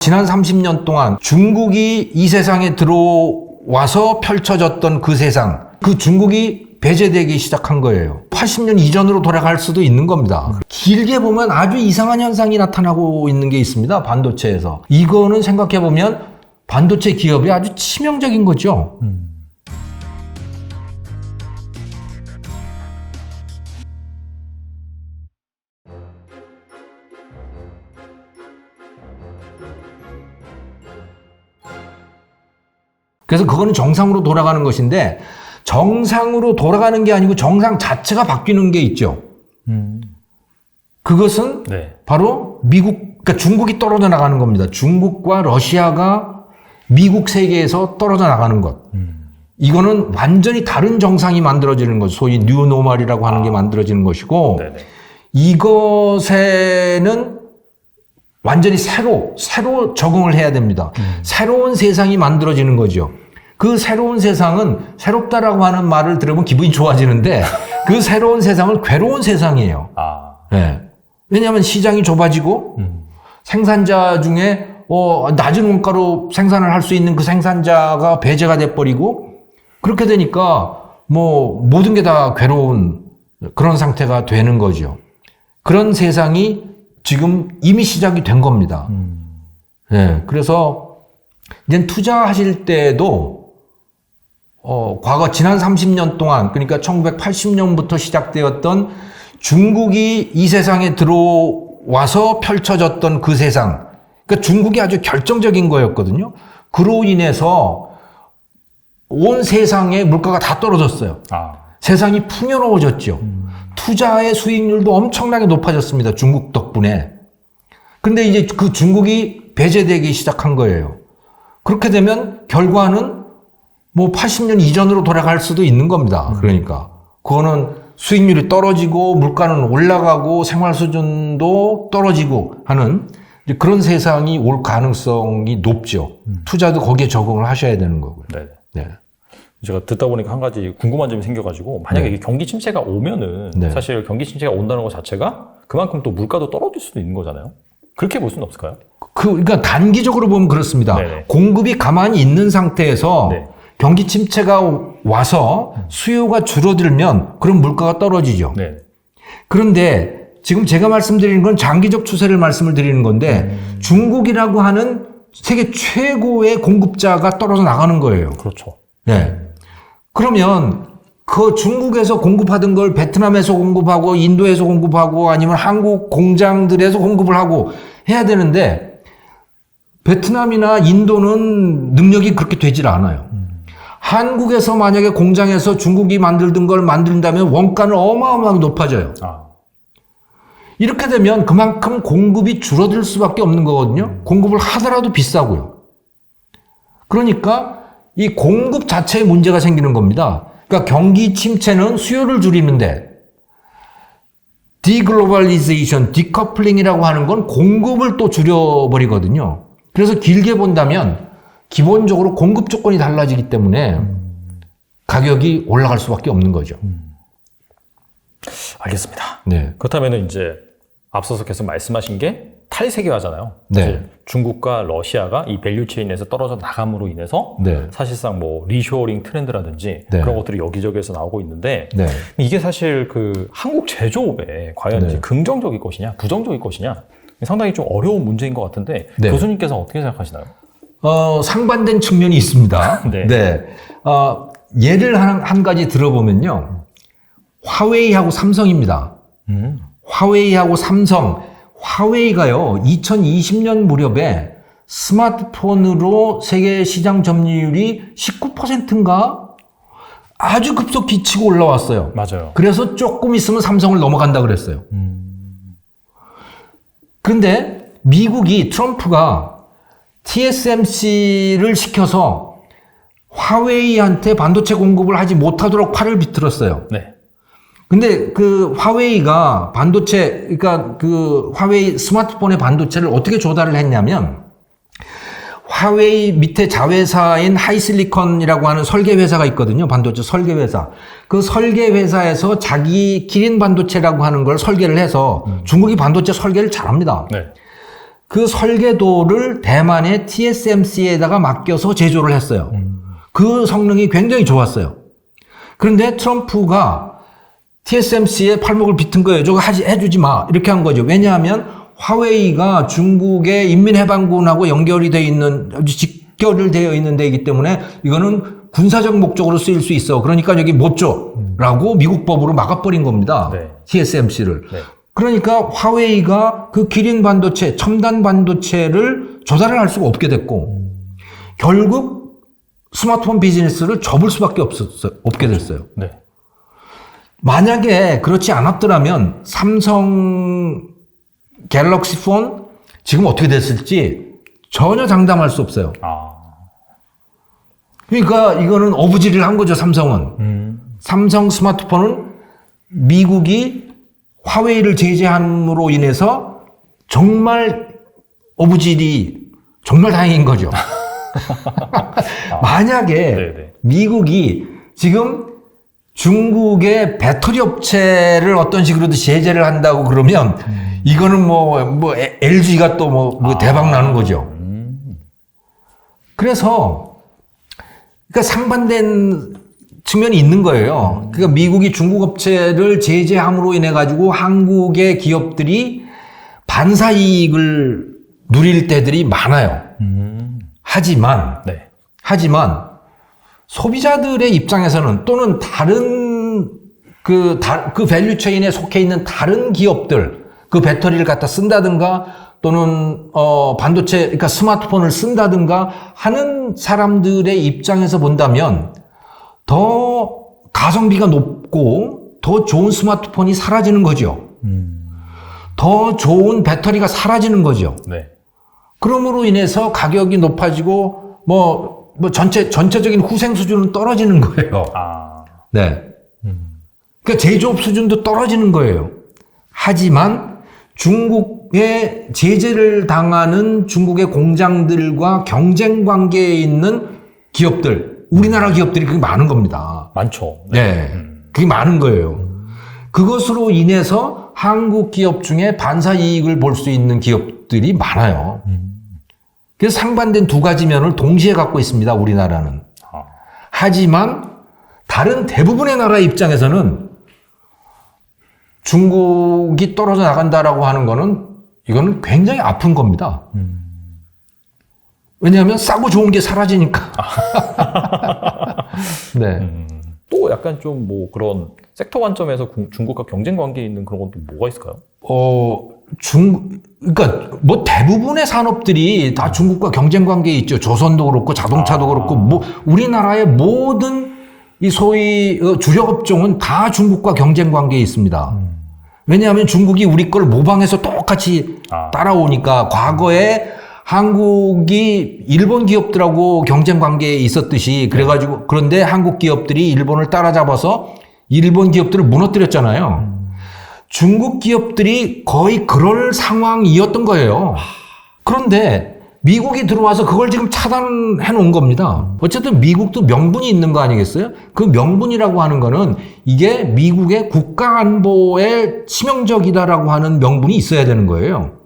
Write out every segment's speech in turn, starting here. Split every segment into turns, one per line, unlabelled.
지난 30년 동안 중국이 이 세상에 들어와서 펼쳐졌던 그 세상, 그 중국이 배제되기 시작한 거예요. 80년 이전으로 돌아갈 수도 있는 겁니다. 길게 보면 아주 이상한 현상이 나타나고 있는 게 있습니다. 반도체에서. 이거는 생각해보면 반도체 기업이 아주 치명적인 거죠. 그래서 그거는 정상으로 돌아가는 것인데, 정상으로 돌아가는 게 아니고 정상 자체가 바뀌는 게 있죠. 그것은 바로 그러니까 중국이 떨어져 나가는 겁니다. 중국과 러시아가 미국 세계에서 떨어져 나가는 것. 이거는 완전히 다른 정상이 만들어지는 것, 소위 뉴노멀이라고 하는 게 만들어지는 것이고, 이것에는 완전히 새로 적응을 해야 됩니다. 새로운 세상이 만들어지는 거죠. 그 새로운 세상은 새롭다라고 하는 말을 들으면 기분이 좋아지는데 그 새로운 세상은 괴로운 세상이에요. 네. 왜냐하면 시장이 좁아지고 생산자 중에 낮은 원가로 생산을 할 수 있는 그 생산자가 배제가 돼버리고 그렇게 되니까 뭐 모든 게 다 괴로운 그런 상태가 되는 거죠. 그런 세상이 지금 이미 시작이 된 겁니다. 네. 그래서 이제 투자하실 때도 과거 지난 30년 동안, 그러니까 1980년부터 시작되었던 중국이 이 세상에 들어와서 펼쳐졌던 그 세상, 그러니까 중국이 아주 결정적인 거였거든요. 그로 인해서 온 세상의 물가가 다 떨어졌어요. 세상이 풍요로워졌죠. 투자의 수익률도 엄청나게 높아졌습니다. 중국 덕분에. 근데 이제 그 중국이 배제되기 시작한 거예요. 그렇게 되면 결과는 뭐 80년 이전으로 돌아갈 수도 있는 겁니다. 그러니까 그거는 수익률이 떨어지고 물가는 올라가고 생활 수준도 떨어지고 하는 그런 세상이 올 가능성이 높죠. 투자도 거기에 적응을 하셔야 되는 거고요. 네.
제가 듣다 보니까 한 가지 궁금한 점이 생겨가지고 만약에 이게 경기 침체가 오면은 사실 경기 침체가 온다는 것 자체가 그만큼 또 물가도 떨어질 수도 있는 거잖아요. 그렇게 볼 수는 없을까요?
그러니까 단기적으로 보면 그렇습니다. 공급이 가만히 있는 상태에서 경기 침체가 와서 수요가 줄어들면 그럼 물가가 떨어지죠. 그런데 지금 제가 말씀드리는 건 장기적 추세를 말씀을 드리는 건데 중국이라고 하는 세계 최고의 공급자가 떨어져 나가는 거예요.
그렇죠.
그러면 그 중국에서 공급하던 걸 베트남에서 공급하고 인도에서 공급하고 아니면 한국 공장들에서 공급을 하고 해야 되는데 베트남이나 인도는 능력이 그렇게 되질 않아요. 한국에서 만약에 공장에서 중국이 만들던 걸 만든다면 원가는 어마어마하게 높아져요. 이렇게 되면 그만큼 공급이 줄어들 수밖에 없는 거거든요. 공급을 하더라도 비싸고요. 그러니까 이 공급 자체에 문제가 생기는 겁니다. 그러니까 경기 침체는 수요를 줄이는데 디글로벌리제이션, 디커플링이라고 하는 건 공급을 또 줄여버리거든요. 그래서 길게 본다면 기본적으로 공급 조건이 달라지기 때문에 가격이 올라갈 수밖에 없는 거죠.
알겠습니다.
네.
그렇다면 이제 앞서서 계속 말씀하신 게 탈세계화잖아요. 중국과 러시아가 이 밸류체인에서 떨어져 나감으로 인해서 사실상 뭐 리쇼어링 트렌드라든지 그런 것들이 여기저기에서 나오고 있는데 이게 사실 그 한국 제조업에 과연 이제 긍정적일 것이냐 부정적일 것이냐 상당히 좀 어려운 문제인 것 같은데 교수님께서 어떻게 생각하시나요?
상반된 측면이 있습니다. 예를 한 가지 들어보면요. 화웨이하고 삼성입니다. 화웨이하고 삼성, 화웨이가요, 2020년 무렵에 스마트폰으로 세계 시장 점유율이 19%인가? 아주 급속히 치고 올라왔어요.
맞아요.
그래서 조금 있으면 삼성을 넘어간다 그랬어요. 그런데 미국이 트럼프가 TSMC를 시켜서 화웨이한테 반도체 공급을 하지 못하도록 팔을 비틀었어요. 근데 그 화웨이가 그러니까 그 화웨이 스마트폰의 반도체를 어떻게 조달을 했냐면 화웨이 밑에 자회사인 하이실리콘이라고 하는 설계 회사가 있거든요. 반도체 설계 회사. 그 설계 회사에서 자기 기린 반도체라고 하는 걸 설계를 해서 중국이 반도체 설계를 잘합니다. 그 설계도를 대만의 TSMC에다가 맡겨서 제조를 했어요. 그 성능이 굉장히 좋았어요. 그런데 트럼프가 TSMC에 팔목을 비튼 거예요. 저거 해주지 마. 이렇게 한 거죠. 왜냐하면 화웨이가 중국의 인민해방군하고 연결이 되어 있는, 직결을 되어 있는 데이기 때문에 이거는 군사적 목적으로 쓰일 수 있어. 그러니까 여기 못 줘. 라고 미국 법으로 막아버린 겁니다.
네.
TSMC를.
네.
그러니까 화웨이가 그 기린 반도체, 첨단 반도체를 조달을 할 수가 없게 됐고, 결국 스마트폰 비즈니스를 접을 수밖에 없게 됐어요.
네.
만약에 그렇지 않았더라면 삼성 갤럭시 폰 지금 어떻게 됐을지 전혀 장담할 수 없어요. 그러니까 이거는 어부지리를 한 거죠, 삼성은. 삼성 스마트폰은 미국이 화웨이를 제재함으로 인해서 정말 어부지리, 정말 다행인 거죠. 만약에
네네.
미국이 지금 중국의 배터리 업체를 어떤 식으로든 제재를 한다고 그러면 이거는 뭐 LG가 또 뭐 대박 나는 거죠. 그래서 그러니까 상반된 측면이 있는 거예요. 그러니까 미국이 중국 업체를 제재함으로 인해 가지고 한국의 기업들이 반사 이익을 누릴 때들이 많아요. 하지만 소비자들의 입장에서는 또는 다른 그 밸류 체인에 속해 있는 다른 기업들, 그 배터리를 갖다 쓴다든가 또는 반도체, 그러니까 스마트폰을 쓴다든가 하는 사람들의 입장에서 본다면 더 가성비가 높고 더 좋은 스마트폰이 사라지는 거죠. 더 좋은 배터리가 사라지는 거죠.
네.
그러므로 인해서 가격이 높아지고 전체적인 후생 수준은 떨어지는 거예요. 네. 그러니까 제조업 수준도 떨어지는 거예요. 하지만 중국의 제재를 당하는 중국의 공장들과 경쟁 관계에 있는 기업들, 우리나라 기업들이 그게 많은 겁니다.
많죠.
네. 그게 많은 거예요. 그것으로 인해서 한국 기업 중에 반사 이익을 볼 수 있는 기업들이 많아요. 그래서 상반된 두 가지 면을 동시에 갖고 있습니다, 우리나라는. 하지만 다른 대부분의 나라 입장에서는 중국이 떨어져 나간다라고 하는 거는 이거는 굉장히 아픈 겁니다. 왜냐하면 싸고 좋은 게 사라지니까. 네.
또 약간 좀 뭐 그런 섹터 관점에서 중국과 경쟁 관계에 있는 그런 건 또 뭐가 있을까요?
그러니까 뭐 대부분의 산업들이 다 중국과 경쟁 관계에 있죠. 조선도 그렇고 자동차도 그렇고 뭐 우리나라의 모든 이 소위 주력 업종은 다 중국과 경쟁 관계에 있습니다. 왜냐하면 중국이 우리 걸 모방해서 똑같이 따라오니까 과거에 한국이 일본 기업들하고 경쟁 관계에 있었듯이 그래가지고 그런데 한국 기업들이 일본을 따라잡아서 일본 기업들을 무너뜨렸잖아요. 중국 기업들이 거의 그럴 상황이었던 거예요. 그런데 미국이 들어와서 그걸 지금 차단해 놓은 겁니다. 어쨌든 미국도 명분이 있는 거 아니겠어요? 그 명분이라고 하는 거는 이게 미국의 국가 안보에 치명적이다라고 하는 명분이 있어야 되는 거예요.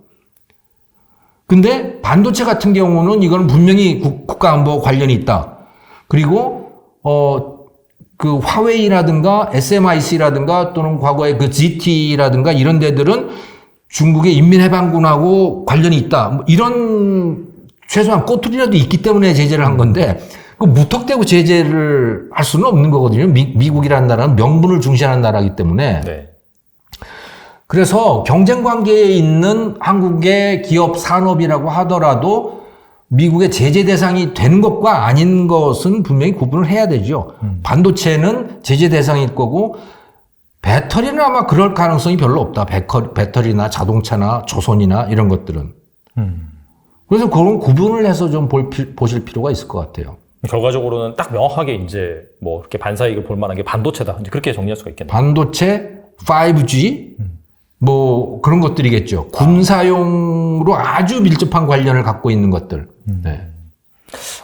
근데 반도체 같은 경우는 이거는 분명히 국가 안보 관련이 있다. 그리고 그 화웨이라든가 SMIC라든가 또는 과거의 그 GT라든가 이런 데들은 중국의 인민해방군하고 관련이 있다. 뭐 이런 최소한 꼬투리라도 있기 때문에 제재를 한 건데 그 무턱대고 제재를 할 수는 없는 거거든요. 미국이라는 나라는 명분을 중시하는 나라이기 때문에.
네.
그래서 경쟁 관계에 있는 한국의 기업 산업이라고 하더라도 미국의 제재 대상이 되는 것과 아닌 것은 분명히 구분을 해야 되죠. 반도체는 제재 대상일 거고 배터리는 아마 그럴 가능성이 별로 없다. 배터리나 자동차나 조선이나 이런 것들은. 그래서 그런 구분을 해서 좀 보실 필요가 있을 것 같아요.
결과적으로는 딱 명확하게 이제 뭐 이렇게 반사이익을 볼 만한 게 반도체다. 이제 그렇게 정리할 수가 있겠네요.
반도체, 5G, 뭐 그런 것들이겠죠. 군사용으로 아주 밀접한 관련을 갖고 있는 것들. 네.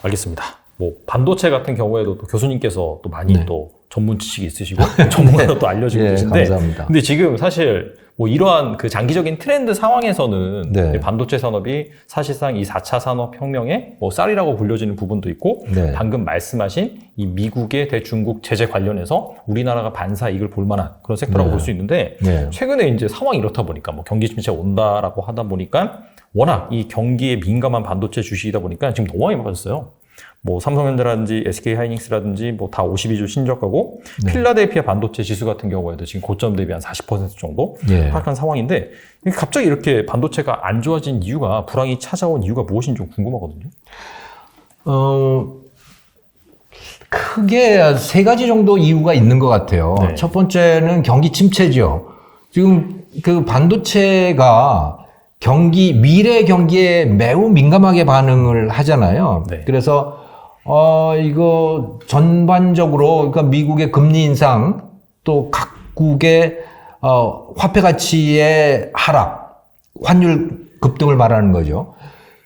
알겠습니다. 뭐 반도체 같은 경우에도 또 교수님께서 또 많이 또 전문 지식이 있으시고 전문가로 또 알려지고 계신데.
감사합니다.
근데 지금 사실 뭐 이러한 그 장기적인 트렌드 상황에서는 반도체 산업이 사실상 이 4차 산업혁명의 뭐 쌀이라고 불려지는 부분도 있고 방금 말씀하신 이 미국의 대중국 제재 관련해서 우리나라가 반사 이익을 볼 만한 그런 섹터라고 볼 수 있는데 최근에 이제 상황이 이렇다 보니까 뭐 경기 침체가 온다라고 하다 보니까 워낙 이 경기에 민감한 반도체 주식이다 보니까 지금 너무 많이 빠졌어요. 뭐 삼성전자라든지 SK하이닉스라든지 뭐 다 52주 신저가고 필라델피아 반도체 지수 같은 경우에도 지금 고점 대비 한 40% 정도 하락한 상황인데 갑자기 이렇게 반도체가 안 좋아진 이유가 불황이 찾아온 이유가 무엇인지 좀 궁금하거든요.
크게 세 가지 정도 이유가 있는 것 같아요. 첫 번째는 경기 침체죠. 지금 그 반도체가 미래 경기에 매우 민감하게 반응을 하잖아요. 그래서 이거 전반적으로, 그러니까 미국의 금리 인상, 또 각국의 화폐 가치의 하락, 환율 급등을 말하는 거죠.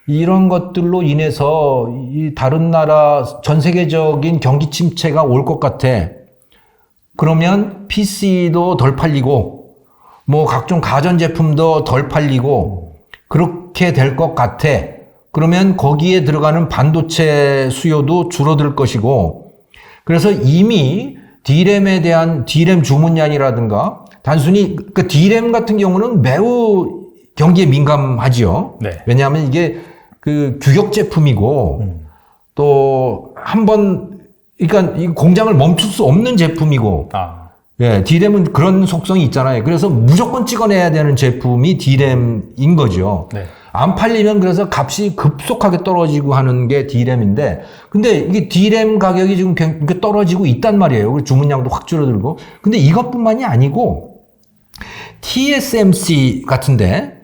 이런 것들로 인해서 이 다른 나라 전 세계적인 경기 침체가 올 것 같아. 그러면 PC도 덜 팔리고, 뭐 각종 가전제품도 덜 팔리고, 그렇게 될 것 같아. 그러면 거기에 들어가는 반도체 수요도 줄어들 것이고, 그래서 이미 D램에 대한 D램 주문량이라든가, 단순히 그 D램 같은 경우는 매우 경기에 민감하지요. 왜냐하면 이게 그 규격 제품이고, 또 한번, 그러니까 이 공장을 멈출 수 없는 제품이고, D램은 그런 속성이 있잖아요. 그래서 무조건 찍어내야 되는 제품이 D램인 거죠. 안 팔리면 그래서 값이 급속하게 떨어지고 하는 게 D램인데, 근데 이게 D램 가격이 지금 떨어지고 있단 말이에요. 주문량도 확 줄어들고. 근데 이것뿐만이 아니고, TSMC 같은데,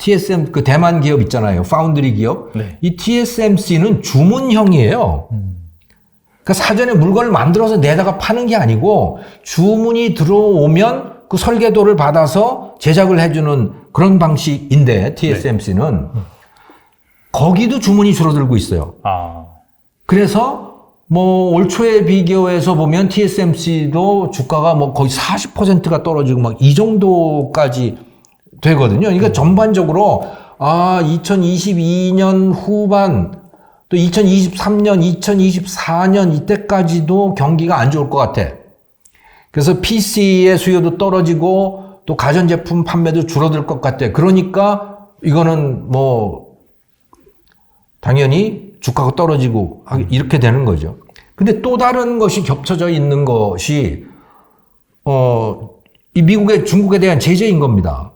그 대만 기업 있잖아요. 파운드리 기업. 이 TSMC는 주문형이에요. 그러니까 사전에 물건을 만들어서 내다가 파는 게 아니고 주문이 들어오면 그 설계도를 받아서 제작을 해주는 그런 방식인데 TSMC는 거기도 주문이 줄어들고 있어요. 그래서 뭐 올 초에 비교해서 보면 TSMC도 주가가 뭐 거의 40%가 떨어지고 막 이 정도까지 되거든요. 그러니까 전반적으로 2022년 후반 또 2023년, 2024년 이때까지도 경기가 안 좋을 것 같아. 그래서 PC의 수요도 떨어지고 또 가전제품 판매도 줄어들 것 같아. 그러니까 이거는 뭐 당연히 주가가 떨어지고 이렇게 되는 거죠. 근데 또 다른 것이 겹쳐져 있는 것이 이 미국의 중국에 대한 제재인 겁니다.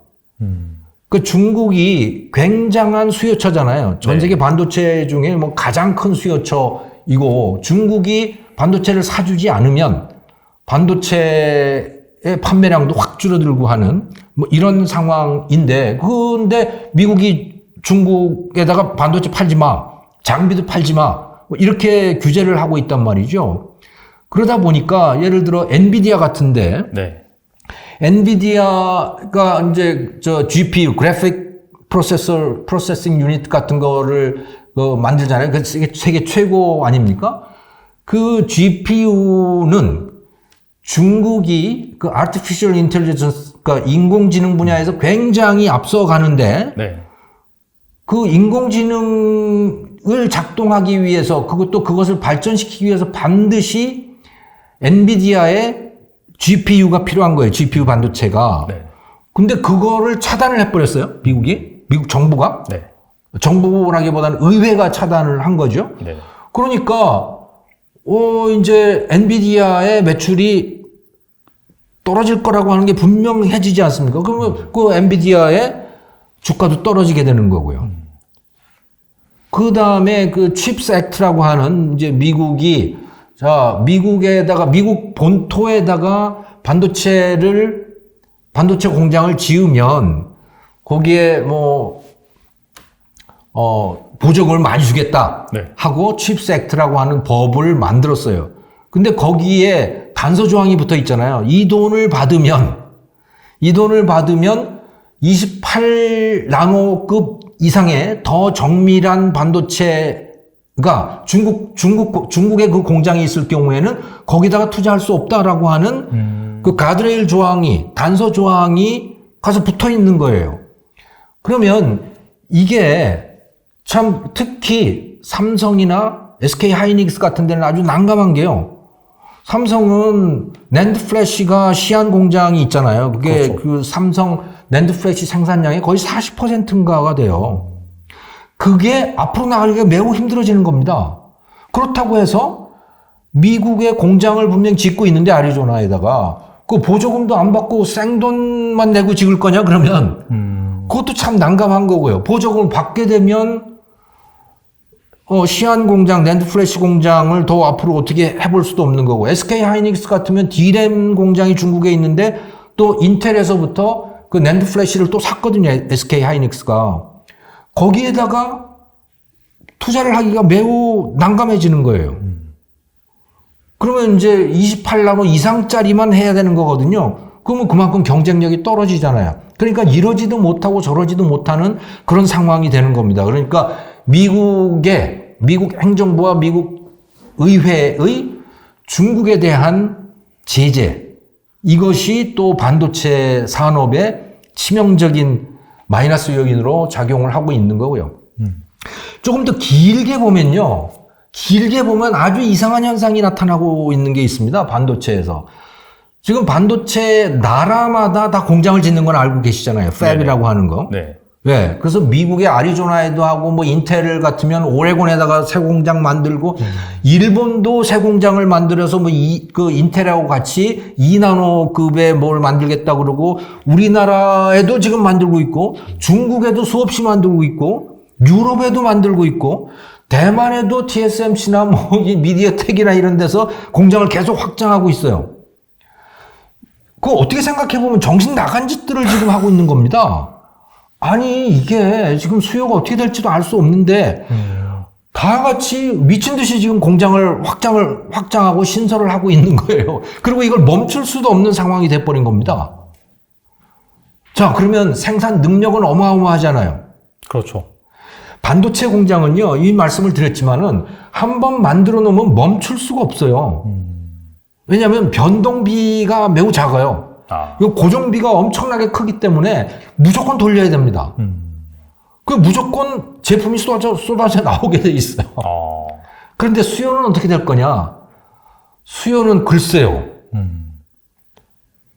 그 중국이 굉장한 수요처잖아요. 전 세계 반도체 중에 뭐 가장 큰 수요처이고 중국이 반도체를 사주지 않으면 반도체의 판매량도 확 줄어들고 하는 뭐 이런 상황인데 근데 미국이 중국에다가 반도체 팔지 마, 장비도 팔지 마 뭐 이렇게 규제를 하고 있단 말이죠. 그러다 보니까 예를 들어 엔비디아 같은데 엔비디아가 이제 GPU, 그래픽 프로세싱 유닛 같은 거를 만들잖아요. 그 세계 최고 아닙니까? 그 GPU는 중국이 그 artificial intelligence, 그러니까 인공지능 분야에서 굉장히 앞서가는데 그 인공지능을 작동하기 위해서 그것을 발전시키기 위해서 반드시 엔비디아의 GPU가 필요한 거예요. GPU 반도체가. 근데 그거를 차단을 해버렸어요. 미국 정부가. 정부라기보다는 의회가 차단을 한 거죠. 그러니까 이제 엔비디아의 매출이 떨어질 거라고 하는 게 분명해지지 않습니까? 그러면 그 엔비디아의 주가도 떨어지게 되는 거고요. 그 다음에 그 칩스 액트라고 하는 이제 미국 본토에다가 반도체 공장을 지으면 거기에 보조금을 많이 주겠다 하고 칩스 액트라고 하는 법을 만들었어요. 근데 거기에 단서 조항이 붙어 있잖아요. 이 돈을 받으면 28나노급 이상의 더 정밀한 반도체 그러니까 중국에 그 공장이 있을 경우에는 거기다가 투자할 수 없다라고 하는 그 가드레일 조항이, 단서 조항이 가서 붙어 있는 거예요. 그러면 이게 참 특히 삼성이나 SK 하이닉스 같은 데는 아주 난감한 게요. 삼성은 낸드 플래시가 시안 공장이 있잖아요. 그게
그렇죠.
그 삼성 낸드 플래시 생산량의 거의 40%인가가 돼요. 그게 앞으로 나가기가 매우 힘들어지는 겁니다. 그렇다고 해서 미국의 공장을 분명 짓고 있는데 아리조나에다가 그 보조금도 안 받고 생돈만 내고 짓을 거냐 그러면 그것도 참 난감한 거고요. 보조금을 받게 되면 시안 공장, 낸드 플래시 공장을 더 앞으로 어떻게 해볼 수도 없는 거고, SK 하이닉스 같으면 D램 공장이 중국에 있는데 또 인텔에서부터 그 낸드 플래시를 또 샀거든요. SK 하이닉스가. 거기에다가 투자를 하기가 매우 난감해지는 거예요. 그러면 이제 28나노 이상짜리만 해야 되는 거거든요. 그러면 그만큼 경쟁력이 떨어지잖아요. 그러니까 이러지도 못하고 저러지도 못하는 그런 상황이 되는 겁니다. 그러니까 미국 행정부와 미국 의회의 중국에 대한 제재, 이것이 또 반도체 산업에 치명적인 마이너스 요인으로 작용을 하고 있는 거고요. 조금 더 길게 보면요. 길게 보면 아주 이상한 현상이 나타나고 있는 게 있습니다. 반도체에서. 지금 반도체 나라마다 다 공장을 짓는 건 알고 계시잖아요. 팹이라고 하는 거.
네.
네. 그래서 미국의 아리조나에도 하고, 뭐 인텔 같으면 오레곤에다가 새 공장 만들고, 일본도 새 공장을 만들어서 뭐 그 인텔하고 같이 2나노급의 뭘 만들겠다 그러고, 우리나라에도 지금 만들고 있고, 중국에도 수없이 만들고 있고, 유럽에도 만들고 있고, 대만에도 TSMC나 뭐 미디어텍이나 이런 데서 공장을 계속 확장하고 있어요. 그거 어떻게 생각해보면 정신 나간 짓들을 지금 하고 있는 겁니다. 아니, 이게 지금 수요가 어떻게 될지도 알 수 없는데, 다 같이 미친 듯이 지금 공장을 확장하고 신설을 하고 있는 거예요. 그리고 이걸 멈출 수도 없는 상황이 돼버린 겁니다. 자, 그러면 생산 능력은 어마어마하잖아요.
그렇죠.
반도체 공장은요, 이 말씀을 드렸지만은, 한번 만들어 놓으면 멈출 수가 없어요. 왜냐하면 변동비가 매우 작아요. 고정비가 엄청나게 크기 때문에 무조건 돌려야 됩니다. 그 무조건 제품이 쏟아져 나오게 돼 있어요. 그런데 수요는 어떻게 될 거냐? 수요는 글쎄요.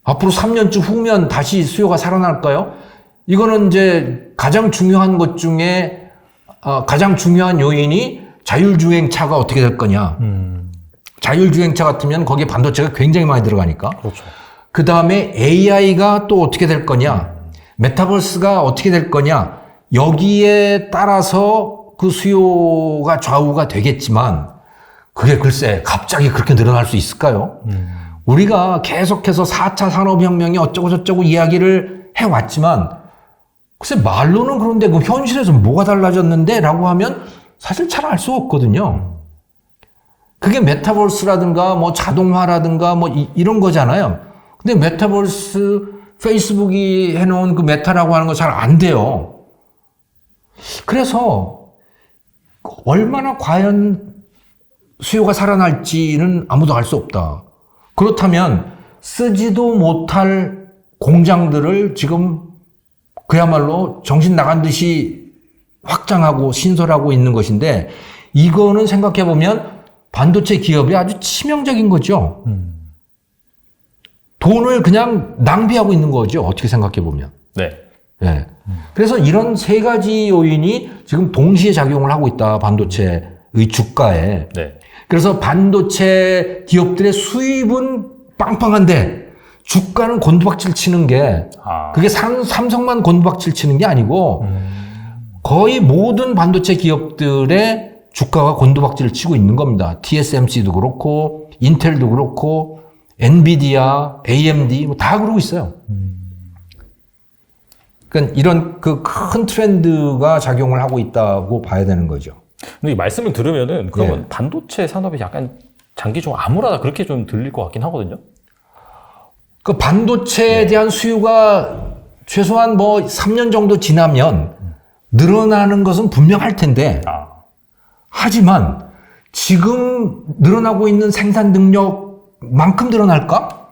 앞으로 3년쯤 후면 다시 수요가 살아날까요? 이거는 이제 가장 중요한 것 중에 가장 중요한 요인이 자율주행차가 어떻게 될 거냐. 자율주행차 같으면 거기에 반도체가 굉장히 많이 들어가니까.
그렇죠.
그 다음에 AI가 또 어떻게 될 거냐, 메타버스가 어떻게 될 거냐, 여기에 따라서 그 수요가 좌우가 되겠지만, 그게 글쎄 갑자기 그렇게 늘어날 수 있을까요? 우리가 계속해서 4차 산업혁명이 어쩌고저쩌고 이야기를 해왔지만, 글쎄 말로는 그런데 그 현실에서 뭐가 달라졌는데? 라고 하면 사실 잘 알 수 없거든요. 그게 메타버스라든가 뭐 자동화라든가 뭐 이런 거잖아요. 근데 메타버스, 페이스북이 해놓은 그 메타라고 하는 거 잘 안 돼요. 그래서 얼마나 과연 수요가 살아날지는 아무도 알 수 없다. 그렇다면 쓰지도 못할 공장들을 지금 그야말로 정신 나간 듯이 확장하고 신설하고 있는 것인데, 이거는 생각해보면 반도체 기업이 아주 치명적인 거죠. 돈을 그냥 낭비하고 있는 거죠. 어떻게 생각해보면.
네.
네. 그래서 이런 세 가지 요인이 지금 동시에 작용을 하고 있다. 반도체의 주가에.
네.
그래서 반도체 기업들의 수입은 빵빵한데 주가는 곤두박질 치는 게, 그게 삼성만 곤두박질 치는 게 아니고 거의 모든 반도체 기업들의 주가가 곤두박질을 치고 있는 겁니다. TSMC도 그렇고 인텔도 그렇고 엔비디아, AMD 뭐 다 그러고 있어요. 그러니까 이런 그 큰 트렌드가 작용을 하고 있다고 봐야 되는 거죠.
근데 이 말씀을 들으면은 그러면 반도체 산업이 약간 장기 좀 암울하다 그렇게 좀 들릴 것 같긴 하거든요.
그 반도체에 대한 수요가 최소한 뭐 3년 정도 지나면 늘어나는 것은 분명할 텐데, 하지만 지금 늘어나고 있는 생산 능력만큼 늘어날까?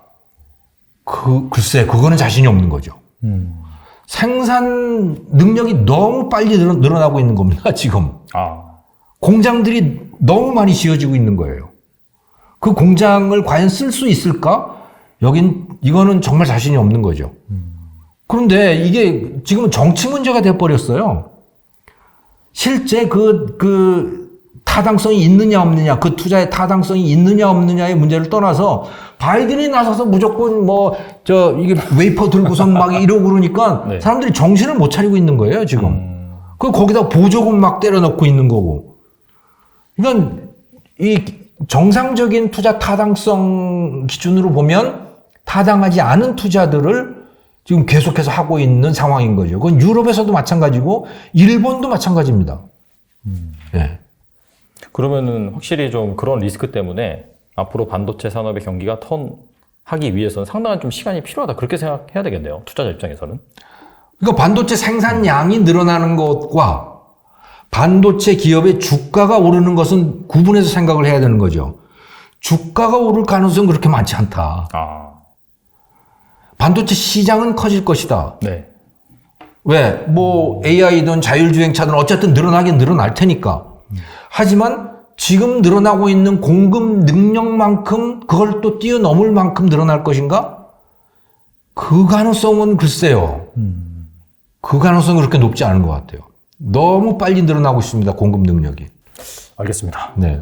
글쎄, 그거는 자신이 없는 거죠. 생산 능력이 너무 빨리 늘어나고 있는 겁니다, 지금. 공장들이 너무 많이 지어지고 있는 거예요. 그 공장을 과연 쓸 수 있을까? 이거는 정말 자신이 없는 거죠. 그런데 이게 지금은 정치 문제가 돼버렸어요. 실제 타당성이 있느냐 없느냐, 그 투자의 타당성이 있느냐 없느냐의 문제를 떠나서 바이든이 나서서 무조건 이게 웨이퍼 들고선 막 이러고 그러니까 네. 사람들이 정신을 못 차리고 있는 거예요, 지금. 거기다 보조금 막 때려 넣고 있는 거고. 그러니까 이 정상적인 투자 타당성 기준으로 보면 타당하지 않은 투자들을 지금 계속해서 하고 있는 상황인 거죠. 그건 유럽에서도 마찬가지고 일본도 마찬가지입니다. 네.
그러면은 확실히 좀 그런 리스크 때문에 앞으로 반도체 산업의 경기가 턴하기 위해서는 상당한 좀 시간이 필요하다. 그렇게 생각해야 되겠네요. 투자자 입장에서는.
그러니까 반도체 생산량이 늘어나는 것과 반도체 기업의 주가가 오르는 것은 구분해서 생각을 해야 되는 거죠. 주가가 오를 가능성은 그렇게 많지 않다. 반도체 시장은 커질 것이다.
네.
왜? AI든 자율주행차든 어쨌든 늘어나긴 늘어날 테니까. 하지만 지금 늘어나고 있는 공급 능력만큼 그걸 또 뛰어넘을 만큼 늘어날 것인가? 그 가능성은 글쎄요. 그 가능성은 그렇게 높지 않은 것 같아요. 너무 빨리 늘어나고 있습니다. 공급 능력이.
알겠습니다.
네.